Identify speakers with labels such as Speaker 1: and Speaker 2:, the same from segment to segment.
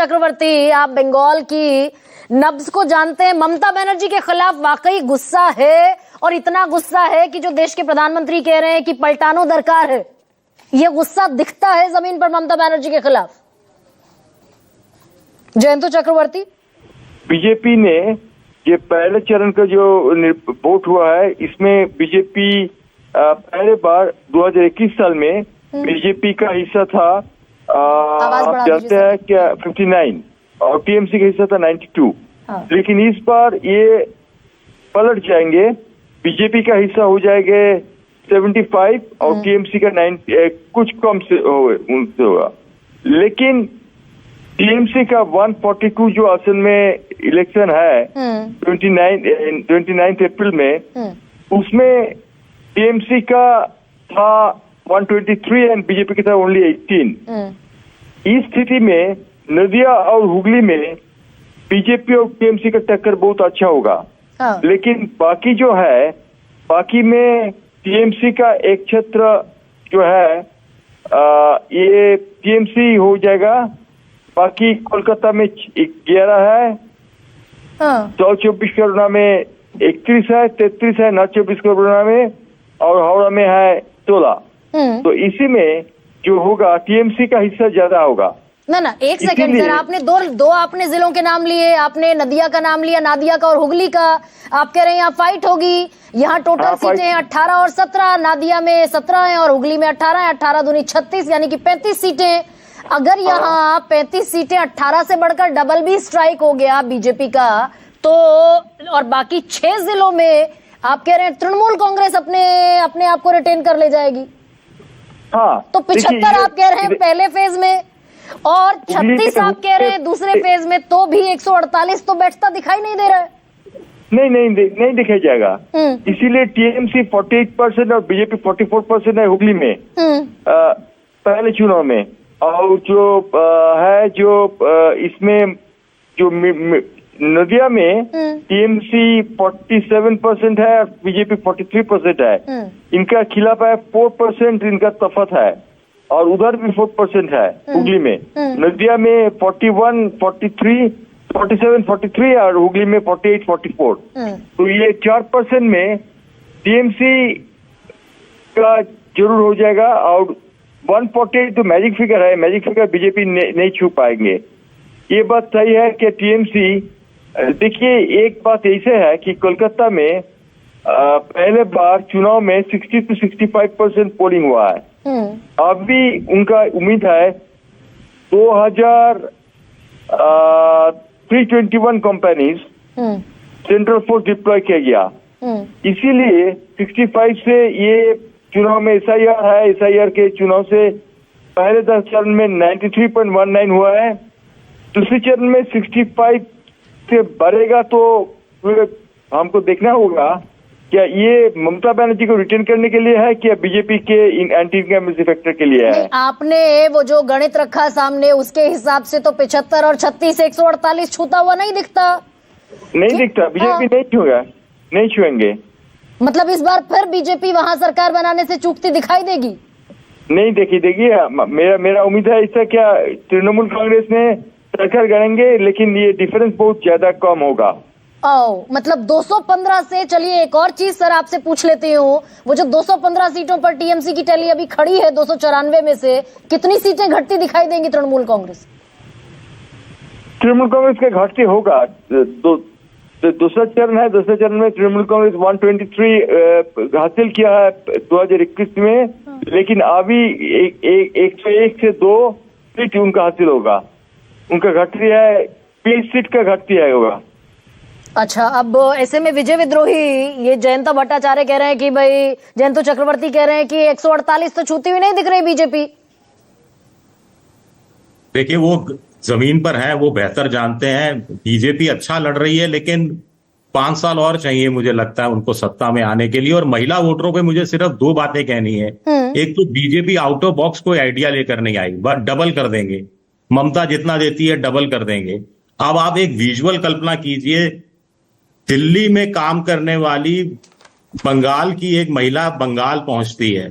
Speaker 1: चक्रवर्ती, आप बंगाल की नब्ज को जानते हैं। ममता बनर्जी के खिलाफ वाकई गुस्सा है, और इतना गुस्सा है कि जो देश के प्रधानमंत्री कह रहे हैं कि पलटानो दरकार है, ये गुस्सा दिखता है जमीन पर ममता बनर्जी के खिलाफ। जयंत चक्रवर्ती,
Speaker 2: बीजेपी ने ये पहले चरण का जो वोट हुआ है, इसमें बीजेपी पहले बार 2021 साल में बीजेपी का हिस्सा था, आप जानते हैं क्या, 59, और टीएमसी का हिस्सा था 92। लेकिन इस बार ये पलट जाएंगे, बीजेपी का हिस्सा हो जाएगा 75 और टीएमसी का 90, कुछ कम से उनसे होगा। लेकिन टीएमसी का 142 जो असल में इलेक्शन है 29 अप्रैल में, उसमें टीएमसी का था 123 एंड बीजेपी का था ओनली 18। इस स्थिति में नदिया और हुगली में बीजेपी और टीएमसी का टक्कर बहुत अच्छा होगा। लेकिन बाकी जो है, बाकी में टीएमसी का एक क्षेत्र जो है ये टीएमसी हो जाएगा। बाकी कोलकाता में 11 है, 24 करोड़ में 31 है, 33 है, 24 करोड़ में, और हावड़ा में है 16। तो इसी में जो होगा टीएमसी का हिस्सा ज्यादा होगा।
Speaker 1: ना एक सेकंड सर, आपने दो आपने जिलों के नाम लिए, आपने नदिया का नाम लिया, नादिया का और हुगली का। आप कह रहे हैं यहाँ फाइट होगी। यहाँ टोटल सीटें हैं 18 और 17, नादिया में 17 है और हुगली में 18 है, 18 दूनी 36, यानी कि 35 सीटें। अगर यहाँ 35 सीटें 18 से बढ़कर डबल भी स्ट्राइक हो गया बीजेपी का, तो और बाकी 6 जिलों में आप कह रहे हैं तृणमूल कांग्रेस अपने आप को रिटेन कर ले जाएगी।
Speaker 2: हाँ,
Speaker 1: तो 75 आप कह रहे हैं पहले फेज में, और 36 आप कह रहे हैं दूसरे फेज में, तो भी 148 तो बैठता दिखाई नहीं दे रहा है।
Speaker 2: नहीं दिखाई जाएगा। इसीलिए टीएमसी 48% और बीजेपी 44% है हुगली में पहले चुनाव में। और जो है इसमें जो नदिया में टीएमसी 47% है, बीजेपी 43% है। इनका खिलाफ है 4%, इनका तफत है, और उधर भी 4% है हुगली में। नदिया में 41, 43, 47, 43 और हुगली में 48, 44। तो ये 4% में टीएमसी का जरूर हो जाएगा। और 148 तो मैजिक फिगर है, मैजिक फिगर बीजेपी नहीं छू पाएंगे। ये बात सही है कि टीएमसी, देखिए एक बात ऐसे है कि कोलकाता में पहले बार चुनाव में 60 to 65% पोलिंग हुआ है। अभी उनका उम्मीद है 321 कंपनीज सेंट्रल फोर्स डिप्लॉय किया गया। इसीलिए 65 से ये चुनाव में एसआईआर है, एसआईआर के चुनाव से पहले 10 चरण में 93.19 हुआ है, दूसरे चरण में 65 से बढ़ेगा। तो हमको देखना होगा क्या ये ममता बनर्जी को रिटेन करने के लिए है, क्या बीजेपी के एंटी इनकम्बेंसी फैक्टर के लिए है।
Speaker 1: आपने वो जो गणित रखा सामने, उसके हिसाब से तो 75 और 36 148 छूता हुआ नहीं दिखता।
Speaker 2: दिखता, बीजेपी नहीं छुएंगे।
Speaker 1: मतलब इस बार फिर बीजेपी वहां सरकार बनाने से चूकती दिखाई देगी? नहीं
Speaker 2: देगी। मेरा उम्मीद है इससे क्या तृणमूल कांग्रेस ने सरकार गढ़ेंगे, लेकिन ये डिफरेंस बहुत ज्यादा कम होगा।
Speaker 1: मतलब 215 से, चलिए एक और चीज सर आपसे पूछ लेती हूँ, वो जो 215 सीटों पर टीएमसी की टैली अभी खड़ी है 294 में से, कितनी सीटें घटती दिखाई देंगी तृणमूल कांग्रेस?
Speaker 2: तृणमूल कांग्रेस का घटती होगा। दूसरा चरण है, दूसरे चरण में तृणमूल कांग्रेस 123 हासिल किया है 2021 में, लेकिन अभी 101 से 2 सीट उनका हासिल होगा। उनका घटती है 20 सीट का घटती है होगा।
Speaker 1: अच्छा, अब ऐसे में विजय विद्रोही, ये जयंत भट्टाचार्य कह रहे हैं कि भाई, जयंत चक्रवर्ती कह रहे हैं कि 148 तो छूती हुई नहीं दिख रही बीजेपी।
Speaker 3: देखिए वो जमीन पर है, वो बेहतर जानते हैं। बीजेपी अच्छा लड़ रही है, लेकिन 5 साल और चाहिए मुझे लगता है उनको सत्ता में आने के लिए। और महिला वोटरों पे मुझे सिर्फ 2 बातें कहनी है। एक तो बीजेपी आउट ऑफ बॉक्स कोई आइडिया लेकर नहीं आई, बस डबल कर देंगे। ममता जितना देती है डबल कर देंगे। अब आप एक विजुअल कल्पना कीजिए, दिल्ली में काम करने वाली बंगाल की एक महिला बंगाल पहुंचती है,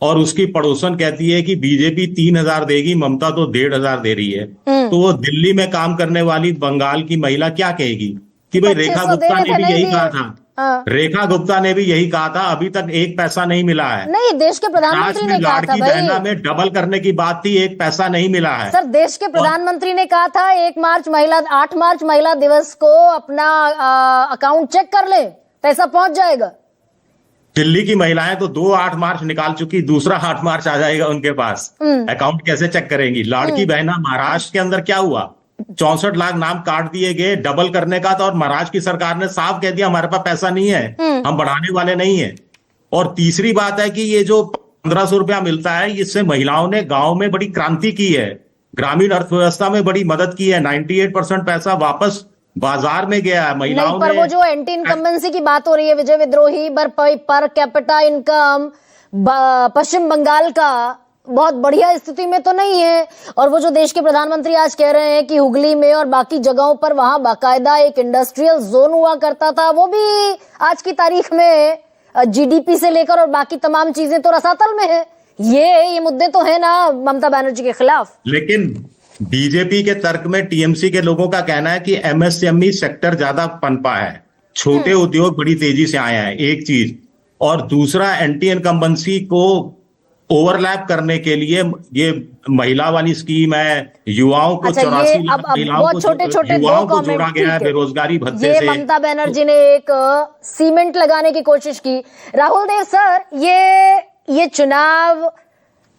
Speaker 3: और उसकी पड़ोसन कहती है कि बीजेपी 3,000 देगी, ममता तो 1,500 दे रही है, तो वो दिल्ली में काम करने वाली बंगाल की महिला क्या कहेगी कि भाई रेखा गुप्ता ने भी यही कहा था, रेखा गुप्ता ने भी यही कहा था, अभी तक एक पैसा नहीं मिला है।
Speaker 1: नहीं, देश के प्रधानमंत्री ने कहा था भाई,
Speaker 3: बहना में डबल करने की बात थी, एक पैसा नहीं मिला है।
Speaker 1: सर, देश के प्रधानमंत्री ने कहा था 8 मार्च महिला दिवस को अपना अकाउंट चेक कर ले, पैसा पहुंच जाएगा।
Speaker 3: दिल्ली की महिलाएं तो 8 मार्च निकाल चुकी, दूसरा 8 मार्च आ जाएगा उनके पास, अकाउंट कैसे चेक करेंगी? लाड़की बहना महाराष्ट्र के अंदर क्या हुआ, 64 लाख नाम काट दिए गए, डबल करने का था, और महाराष्ट्र की सरकार ने साफ कह दिया हमारे पास पैसा नहीं है, हम बढ़ाने वाले नहीं है। और तीसरी बात है कि ये जो 1500 रुपया मिलता है, इससे महिलाओं ने गांव में बड़ी क्रांति की है, ग्रामीण अर्थव्यवस्था में बड़ी मदद की है, 98% पैसा वापस बाजार में गया है महिलाओं
Speaker 1: पर वो जो एंटी इनकम्बेंसी की बात हो रही है, विजय विद्रोही पर कैपिटा इनकम पश्चिम बंगाल का बहुत बढ़िया स्थिति में तो नहीं है। और वो जो देश के प्रधानमंत्री आज कह रहे हैं कि हुगली में और बाकी जगहों पर वहां बाकायदा एक इंडस्ट्रियल जोन हुआ करता था, वो भी आज की तारीख में जीडीपी से लेकर और बाकी तमाम चीजें तो रसातल में है। ये मुद्दे तो है ना ममता बनर्जी के खिलाफ।
Speaker 3: लेकिन बीजेपी के तर्क में टीएमसी के लोगों का कहना है कि एमएसएमई सेक्टर ज्यादा पनपा है, छोटे उद्योग बड़ी तेजी से आए हैं, एक चीज, और दूसरा एंटी इनकम्बेंसी को ओवरलैप करने के लिए ये महिला वाली स्कीम है, युवाओं को 84 लाख महिलाओं को युवाओं को जोड़ा गया है बेरोजगारी भत्ते से।
Speaker 1: ममता बनर्जी ने एक सीमेंट लगाने की कोशिश की। राहुल देव सर, ये चुनाव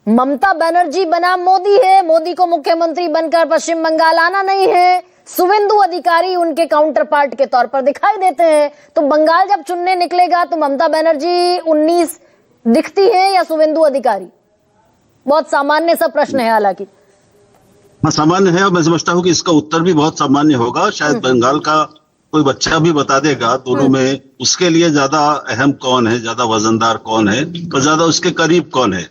Speaker 1: ममता बनर्जी बनाम मोदी है, मोदी को मुख्यमंत्री बनकर पश्चिम बंगाल आना नहीं है, शुवेंदु अधिकारी उनके काउंटर पार्ट के तौर पर दिखाई देते हैं। तो बंगाल जब चुनने निकलेगा तो ममता बनर्जी 19 दिखती है या शुवेंदु अधिकारी? बहुत सामान्य सा प्रश्न है, हालांकि
Speaker 4: सामान्य है, और मैं समझता हूँ कि इसका उत्तर भी बहुत सामान्य होगा। शायद बंगाल का कोई बच्चा भी बता देगा दोनों में उसके लिए ज्यादा अहम कौन है, ज्यादा वजनदार कौन है, और ज्यादा उसके करीब कौन है।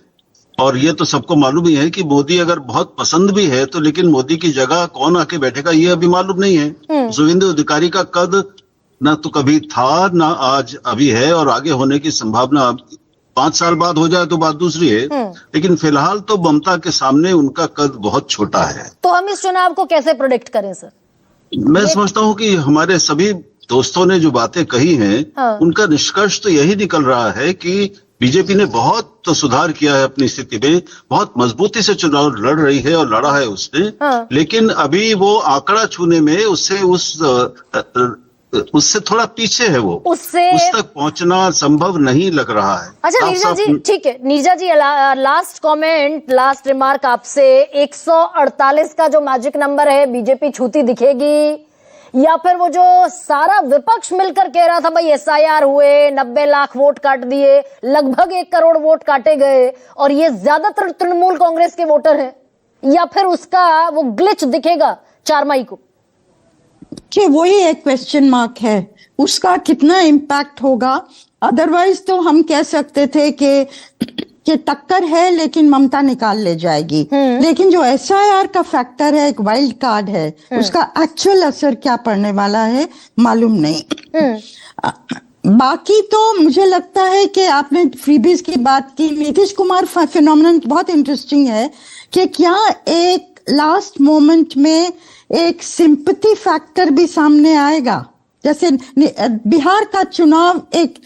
Speaker 4: और ये तो सबको मालूम ही है कि मोदी अगर बहुत पसंद भी है तो, लेकिन मोदी की जगह कौन आके बैठेगा ये अभी मालूम नहीं है। शुवेंदु अधिकारी का कद ना तो कभी था ना आज अभी है, और आगे होने की संभावना 5 साल बाद हो जाए तो बात दूसरी है, लेकिन फिलहाल तो ममता के सामने उनका कद बहुत छोटा है।
Speaker 1: तो हम इस चुनाव को कैसे प्रेडिक्ट करें सर?
Speaker 4: मैं समझता हूँ कि हमारे सभी दोस्तों ने जो बातें कही हैं, उनका निष्कर्ष तो यही निकल रहा है कि बीजेपी ने बहुत तो सुधार किया है अपनी स्थिति में, बहुत मजबूती से चुनाव लड़ रही है और लड़ा है उसने, लेकिन अभी वो आंकड़ा छूने में उससे थोड़ा पीछे है, वो उस तक पहुंचना संभव नहीं लग रहा है।
Speaker 1: अच्छा नीरजा जी, ठीक है नीरजा जी, लास्ट कमेंट, लास्ट रिमार्क आपसे, 148 का जो मैजिक नंबर है बीजेपी छूती दिखेगी, या फिर वो जो सारा विपक्ष मिलकर कह रहा था भाई एसआईआर हुए, 90 लाख वोट काट दिए, लगभग 1 करोड़ वोट काटे गए और ये ज्यादातर तृणमूल कांग्रेस के वोटर हैं, या फिर उसका वो ग्लिच दिखेगा 4 मई को?
Speaker 5: कि वही एक क्वेश्चन मार्क है, उसका कितना इम्पैक्ट होगा। अदरवाइज तो हम कह सकते थे कि टक्कर है लेकिन ममता निकाल ले जाएगी, लेकिन जो एसआईआर का फैक्टर है, एक वाइल्ड कार्ड है, उसका एक्चुअल असर क्या पड़ने वाला है मालूम नहीं। बाकी तो मुझे लगता है कि आपने फ्रीबीज की बात की, नीतीश कुमार फिनोमेनन बहुत इंटरेस्टिंग है कि क्या एक लास्ट मोमेंट में एक सिंपैथी फैक्टर भी सामने आएगा। जैसे बिहार का चुनाव एक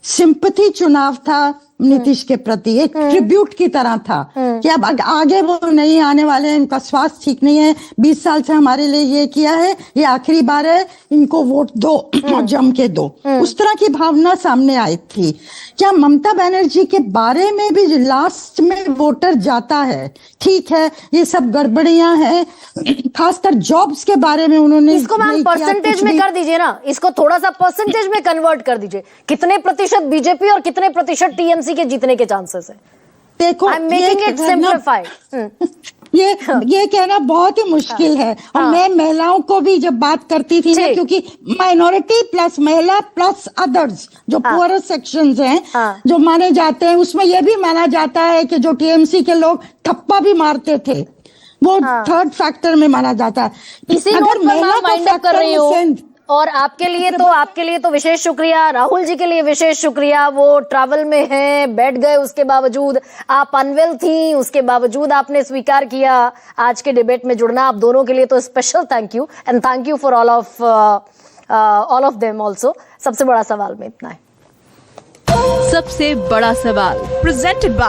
Speaker 5: सिंपैथी चुनाव था नीतीश के प्रति, एक ट्रिब्यूट की तरह था कि अब आगे वो नहीं आने वाले हैं, इनका स्वास्थ्य ठीक नहीं है, 20 साल से हमारे लिए ये किया है, ये आखिरी बार है, इनको वोट दो और जम के दो, उस तरह की भावना सामने आई थी। क्या ममता बनर्जी के बारे में भी लास्ट में वोटर जाता है? ठीक है, ये सब गड़बड़ियां हैं, खासकर जॉब्स के बारे में उन्होंने,
Speaker 1: इसको मैम परसेंटेज में कर दीजिए ना, इसको थोड़ा सा परसेंटेज में कन्वर्ट कर दीजिए, कितने प्रतिशत बीजेपी और कितने प्रतिशत टीएमसी के जीतने के चांसेस है?
Speaker 5: देखो, ये कहना बहुत ही मुश्किल है। और मैं महिलाओं को भी जब बात करती थी ना, क्योंकि माइनॉरिटी प्लस महिला प्लस अदर्स जो पुअर सेक्शंस हैं जो माने जाते हैं, उसमें यह भी माना जाता है कि जो टीएमसी के लोग थप्पा भी मारते थे, वो थर्ड फैक्टर में माना जाता है।
Speaker 1: इसी नोट पर मैं वाइंड अप कर रही हूँ। और आपके लिए तो विशेष शुक्रिया, राहुल जी के लिए विशेष शुक्रिया। वो ट्रैवल में हैं, बैठ गए, उसके बावजूद आप अनवेल थी, उसके बावजूद आपने स्वीकार किया आज के डिबेट में जुड़ना। आप दोनों के लिए तो special thank you, and thank you for all of them also. सबसे बड़ा सवाल में इतना है।
Speaker 6: सबसे बड़ा सवाल प्रेजेंटेड बाय